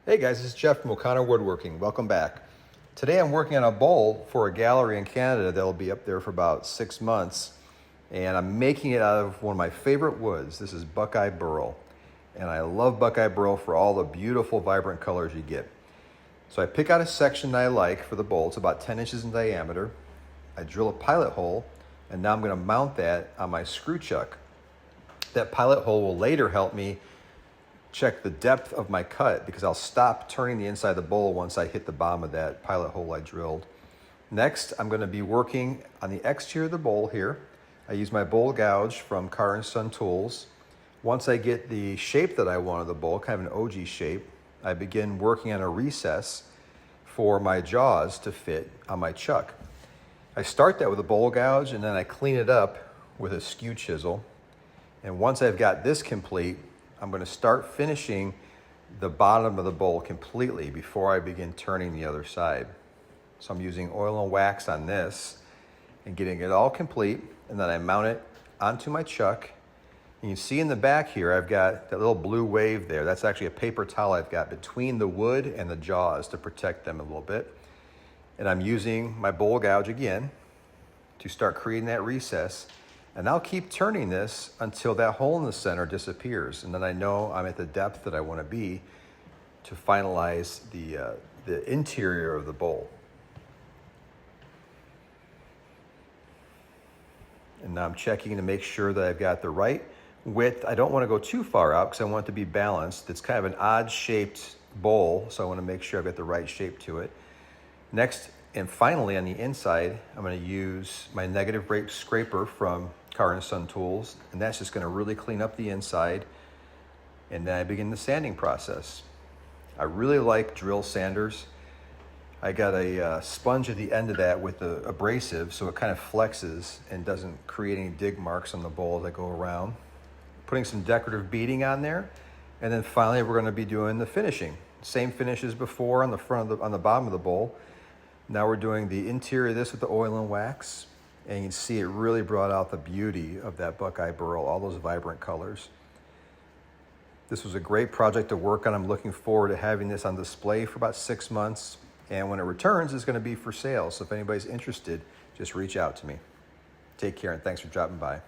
Hey guys, this is Jeff from O'Connor Woodworking. Welcome back. Today I'm working on a bowl for a gallery in Canada that'll be up there for about 6 months. And I'm making it out of one of my favorite woods. This is Buckeye Burl. And I love Buckeye Burl for all the beautiful, vibrant colors you get. So I pick out a section that I like for the bowl. It's about 10 inches in diameter. I drill a pilot hole, and now I'm going to mount that on my screw chuck. That pilot hole will later help me check the depth of my cut because I'll stop turning the inside of the bowl once I hit the bottom of that pilot hole I drilled. Next, I'm going to be working on the exterior of the bowl here. I use my bowl gouge from Car & Son Tools. Once I get the shape that I want of the bowl, kind of an OG shape, I begin working on a recess for my jaws to fit on my chuck. I start that with a bowl gouge and then I clean it up with a skew chisel. And once I've got this complete, I'm going to start finishing the bottom of the bowl completely before I begin turning the other side. So I'm using oil and wax on this and getting it all complete, and then I mount it onto my chuck. And you see in the back here, I've got that little blue wave there. That's actually a paper towel I've got between the wood and the jaws to protect them a little bit. And I'm using my bowl gouge again to start creating that recess. And I'll keep turning this until that hole in the center disappears. And then I know I'm at the depth that I want to be to finalize the interior of the bowl. And now I'm checking to make sure that I've got the right width. I don't want to go too far out because I want it to be balanced. It's kind of an odd shaped bowl, so I want to make sure I've got the right shape to it. Next, and finally on the inside, I'm going to use my negative rate scraper from Car & Son Tools, and that's just going to really clean up the inside. And then I begin the sanding process. I really like drill sanders. I got a sponge at the end of that with the abrasive, so it kind of flexes and doesn't create any dig marks on the bowl that go around. Putting some decorative beading on there, and then finally we're going to be doing the finishing. Same finish as before on the front of on the bottom of the bowl. Now we're doing the interior of this with the oil and wax. And you can see it really brought out the beauty of that Buckeye Burl, all those vibrant colors. This was a great project to work on. I'm looking forward to having this on display for about 6 months. And when it returns, it's going to be for sale. So if anybody's interested, just reach out to me. Take care and thanks for dropping by.